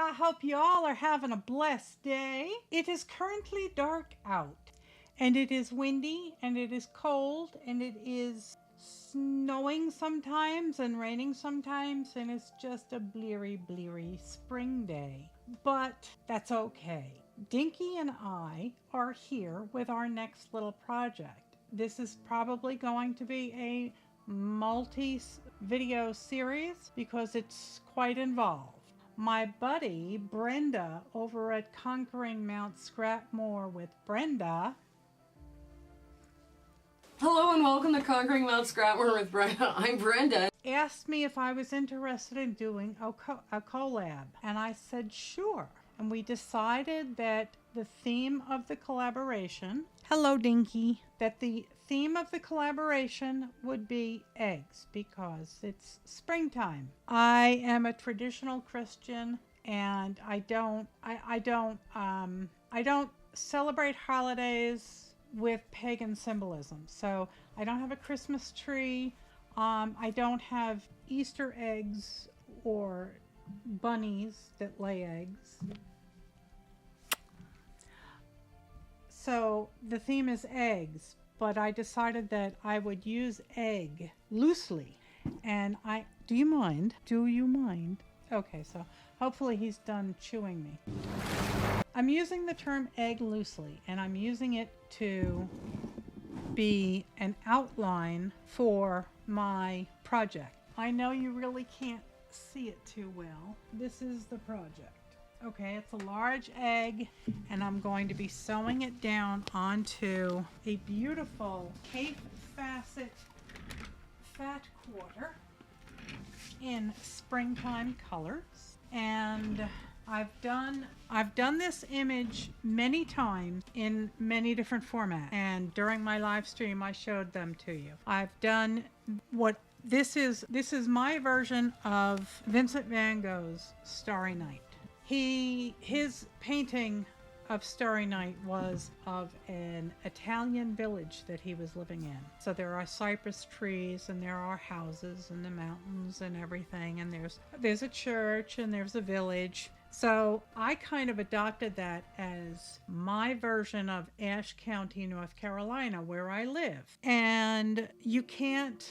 I hope you all are having a blessed day. It is currently dark out, and it is windy, and it is cold, and it is snowing sometimes and raining sometimes, and it's just a bleary spring day. But that's okay. Dinky and I are here with our next little project. This is probably going to be a multi-video series because it's quite involved. My buddy Brenda over at Conquering Mount Scrapmore with Brenda. Hello and welcome to Conquering Mount Scrapmore with Brenda. I'm Brenda. Asked me if I was interested in doing a collab, and I said sure. And we decided that the theme of the collaboration, hello Dinky, that the theme of the collaboration would be eggs because it's springtime. I am a traditional Christian and I don't celebrate holidays with pagan symbolism. So I don't have a Christmas tree. I don't have Easter eggs or bunnies that lay eggs. So the theme is eggs, but I decided that I would use egg loosely. And do you mind? Do you mind? Okay, so hopefully he's done chewing me. I'm using the term egg loosely, and I'm using it to be an outline for my project. I know you really can't see it too well. This is the project. Okay, it's a large egg, and I'm going to be sewing it down onto a beautiful Cape Facet fat quarter in springtime colors. And I've done this image many times in many different formats, and during my live stream I showed them to you. I've done what this is my version of Vincent van Gogh's Starry Night. His painting of Starry Night was of an Italian village that he was living in. So there are cypress trees and there are houses and the mountains and everything, and there's a church and there's a village. So I kind of adopted that as my version of Ashe County, North Carolina, where I live. And you can't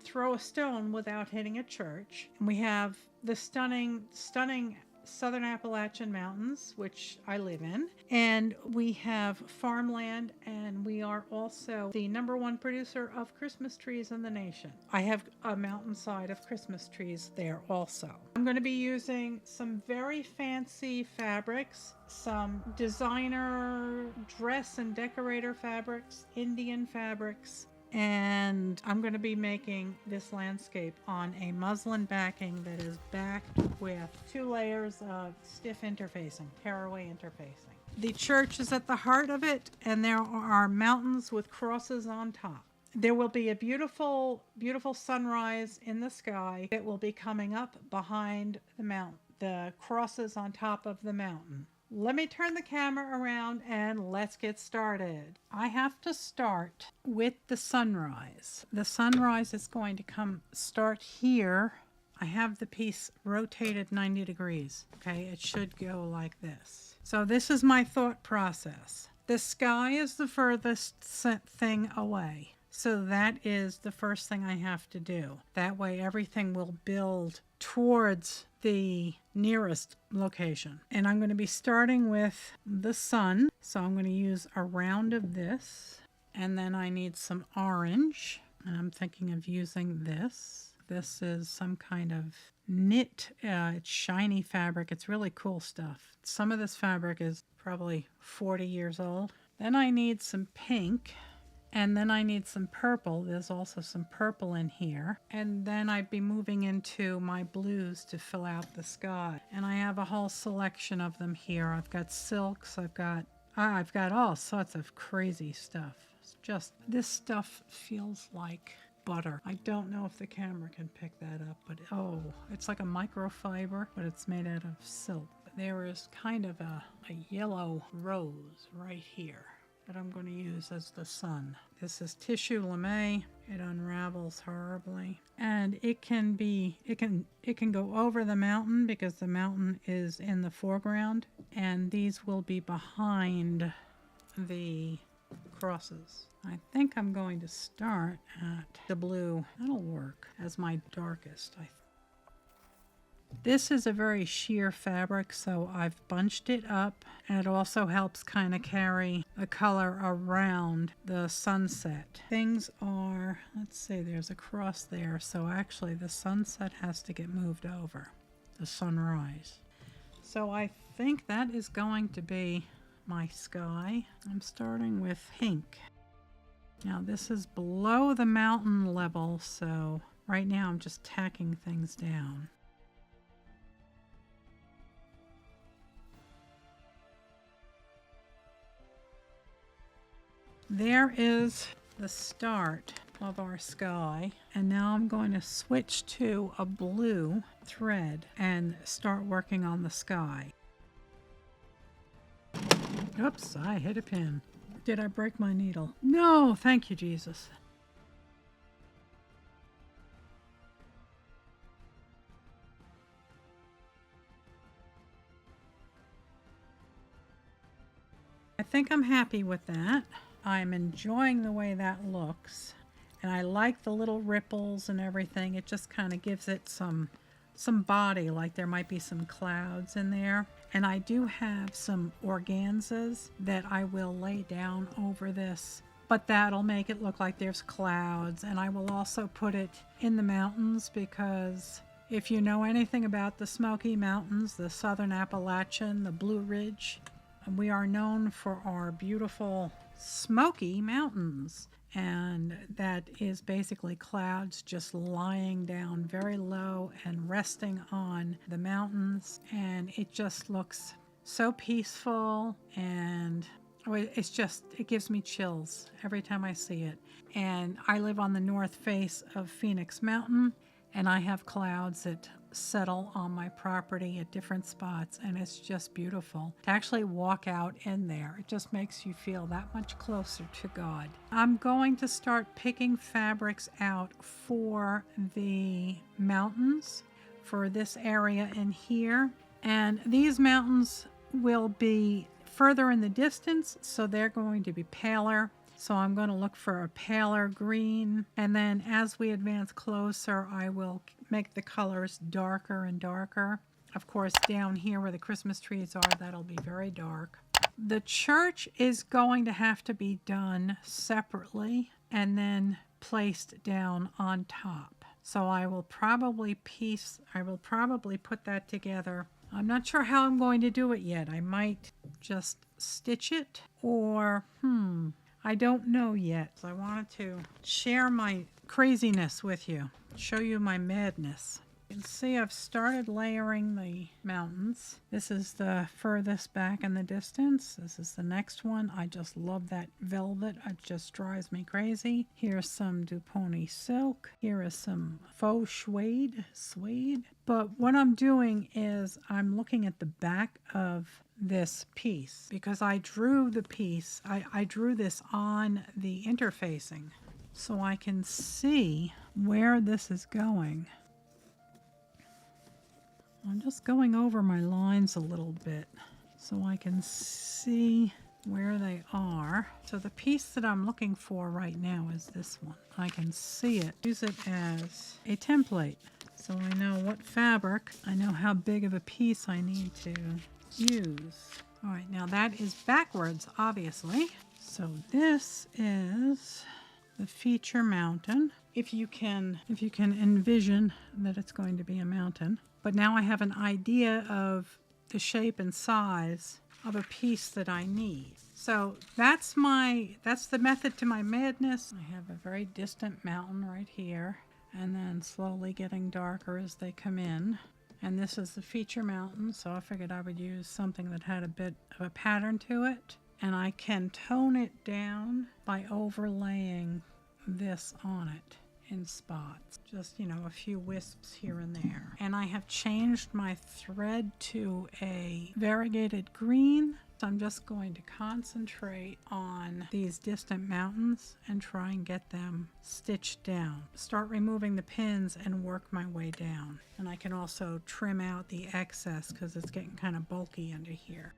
throw a stone without hitting a church. And we have the stunning Southern Appalachian Mountains, which I live in, and we have farmland, and we are also the #1 producer of Christmas trees in the nation. I have a mountainside of Christmas trees there also. I'm going to be using some very fancy fabrics, some designer dress and decorator fabrics, Indian fabrics, and I'm going to be making this landscape on a muslin backing that is backed with 2 layers of stiff interfacing, tearaway interfacing. The church is at the heart of it, and there are mountains with crosses on top. There will be a beautiful, beautiful sunrise in the sky that will be coming up behind the mountain, the crosses on top of the mountain. Let me turn the camera around and let's get started. I have to start with the sunrise. The sunrise is going to start here. I have the piece rotated 90 degrees. Okay, it should go like this. So this is my thought process. The sky is the furthest thing away. So that is the first thing I have to do. That way everything will build towards the nearest location. And I'm going to be starting with the sun. So I'm going to use a round of this. And then I need some orange. And I'm thinking of using this. This is some kind of knit, it's shiny fabric. It's really cool stuff. Some of this fabric is probably 40 years old. Then I need some pink. And then I need some purple. There's also some purple in here. And then I'd be moving into my blues to fill out the sky. And I have a whole selection of them here. I've got silks. I've got all sorts of crazy stuff. It's just, this stuff feels like butter. I don't know if the camera can pick that up, but oh, it's like a microfiber, but it's made out of silk. There is kind of a yellow rose right here. that I'm going to use as the sun. This is tissue lame. It unravels horribly, and it can go over the mountain because the mountain is in the foreground, and these will be behind the crosses. I think I'm going to start at the blue. That'll work as my darkest. This is a very sheer fabric, so I've bunched it up, and it also helps kind of carry the color around the sunset. Things are, let's see, there's a cross there, so actually the sunset has to get moved over, the sunrise. So I think that is going to be my sky. I'm starting with pink. Now this is below the mountain level, so right now I'm just tacking things down. There is the start of our sky, and now I'm going to switch to a blue thread and start working on the sky. Oops, I hit a pin. Did I break my needle? No, thank you, Jesus. I think I'm happy with that. I'm enjoying the way that looks, and I like the little ripples and everything. It just kind of gives it some body, like there might be some clouds in there. And I do have some organzas that I will lay down over this, but that'll make it look like there's clouds. And I will also put it in the mountains, because if you know anything about the Smoky Mountains, the Southern Appalachian, the Blue Ridge, we are known for our beautiful Smoky Mountains, and that is basically clouds just lying down very low and resting on the mountains, and it just looks so peaceful, and it gives me chills every time I see it. And I live on the north face of Phoenix Mountain, and I have clouds that settle on my property at different spots, and it's just beautiful to actually walk out in there. It just makes you feel that much closer to God. I'm going to start picking fabrics out for the mountains, for this area in here, and these mountains will be further in the distance, so they're going to be paler. So I'm going to look for a paler green, and then as we advance closer, I will make the colors darker and darker. Of course, down here where the Christmas trees are, that'll be very dark. The church is going to have to be done separately and then placed down on top. So I will probably put that together. I'm not sure how I'm going to do it yet. I might just stitch it, or I don't know yet. So I wanted to share my craziness with you, show you my madness. You can see I've started layering the mountains. This is the furthest back in the distance. This is the next one. I just love that velvet. It just drives me crazy. Here's some Duponi silk. Here is some faux suede. But what I'm doing is I'm looking at the back of this piece, because I drew the piece. I drew this on the interfacing, so I can see where this is going. I'm just going over my lines a little bit so I can see where they are. So the piece that I'm looking for right now is this one. I can see it. Use it as a template, so I know what fabric, I know how big of a piece I need to use. All right, now that is backwards, obviously. So this is the feature mountain. If you can envision that it's going to be a mountain. But now I have an idea of the shape and size of a piece that I need. So that's the method to my madness. I have a very distant mountain right here, and then slowly getting darker as they come in. And this is the feature mountain, so I figured I would use something that had a bit of a pattern to it. And I can tone it down by overlaying this on it in spots, just, you know, a few wisps here and there. And I have changed my thread to a variegated green. So I'm just going to concentrate on these distant mountains and try and get them stitched down. Start removing the pins and work my way down. And I can also trim out the excess because it's getting kind of bulky under here.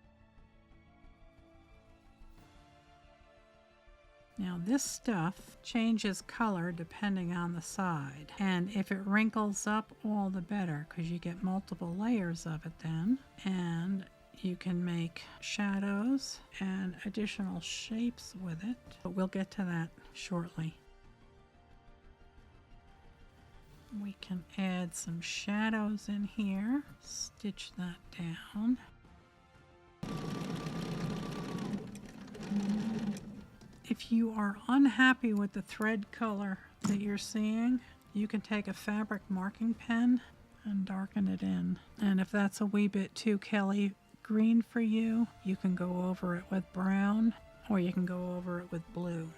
Now this stuff changes color depending on the side, and if it wrinkles up, all the better, because you get multiple layers of it then, and you can make shadows and additional shapes with it, but we'll get to that shortly. We can add some shadows in here, stitch that down. If you are unhappy with the thread color that you're seeing, you can take a fabric marking pen and darken it in. And if that's a wee bit too Kelly green for you, you can go over it with brown, or you can go over it with blue,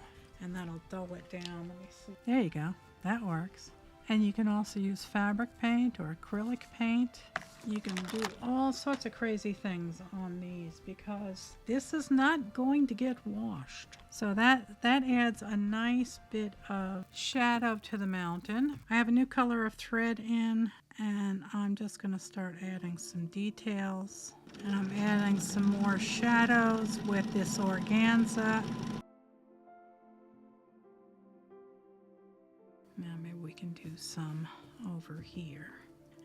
and that'll dull it down. Let me see. There you go. That works. And you can also use fabric paint or acrylic paint. You can do all sorts of crazy things on these because this is not going to get washed. So that adds a nice bit of shadow to the mountain. I have a new color of thread in, and I'm just going to start adding some details. And I'm adding some more shadows with this organza. Now maybe we can do some over here.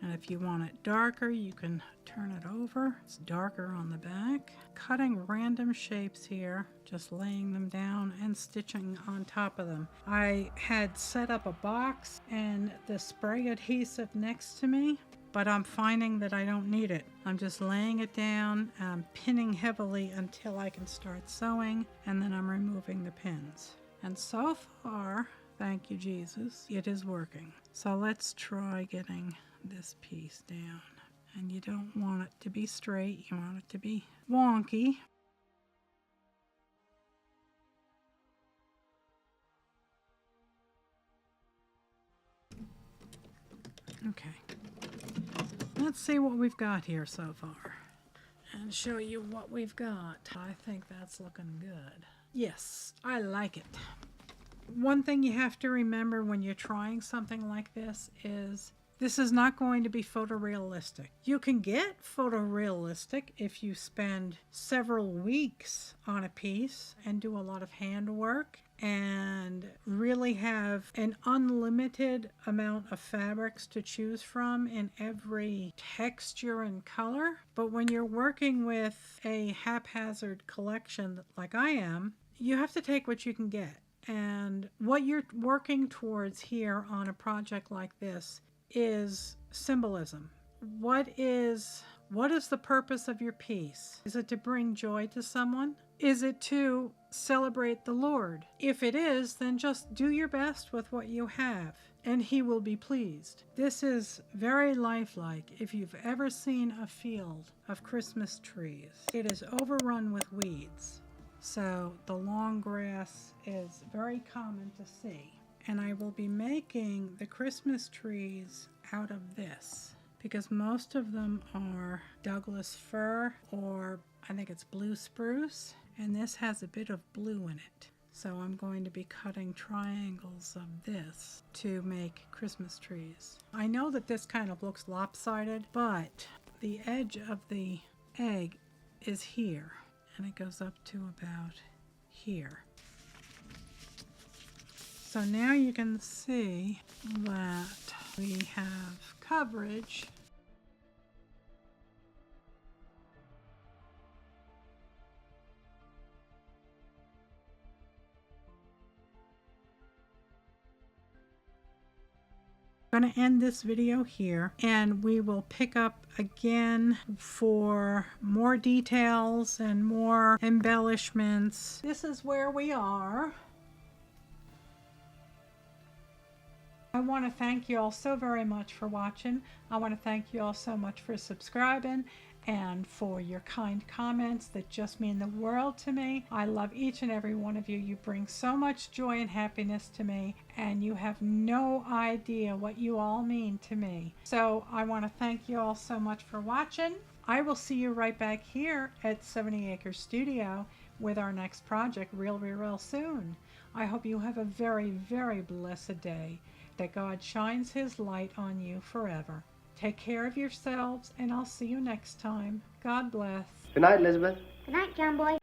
And if you want it darker, you can turn it over. It's darker on the back. Cutting random shapes here, just laying them down and stitching on top of them. I had set up a box and the spray adhesive next to me, but I'm finding that I don't need it. I'm just laying it down, pinning heavily until I can start sewing, and then I'm removing the pins. And so far, thank you Jesus, it is working. So let's try getting this piece down. And you don't want it to be straight, you want it to be wonky. Okay, let's see what we've got here so far and show you what we've got. I think that's looking good. Yes, I like it. One thing you have to remember when you're trying something like this is this is not going to be photorealistic. You can get photorealistic if you spend several weeks on a piece and do a lot of handwork and really have an unlimited amount of fabrics to choose from in every texture and color. But when you're working with a haphazard collection like I am, you have to take what you can get. And what you're working towards here on a project like this is symbolism. What is the purpose of your piece? Is it to bring joy to someone? Is it to celebrate the Lord? If it is, then just do your best with what you have, and He will be pleased. This is very lifelike. If you've ever seen a field of Christmas trees, it is overrun with weeds. So the long grass is very common to see. And I will be making the Christmas trees out of this because most of them are Douglas fir, or I think it's blue spruce, and this has a bit of blue in it. So I'm going to be cutting triangles of this to make Christmas trees. I know that this kind of looks lopsided, but the edge of the egg is here, and it goes up to about here. So now you can see that we have coverage. I'm going to end this video here, and we will pick up again for more details and more embellishments. This is where we are. I want to thank you all so very much for watching. I want to thank you all so much for subscribing, and for your kind comments that just mean the world to me. I love each and every one of you. You bring so much joy and happiness to me, and you have no idea what you all mean to me. So I want to thank you all so much for watching. I will see you right back here at 70 Acre Studio with our next project real soon. I hope you have a very, very blessed day, that God shines his light on you forever. Take care of yourselves, and I'll see you next time. God bless. Good night, Elizabeth. Good night, John Boy.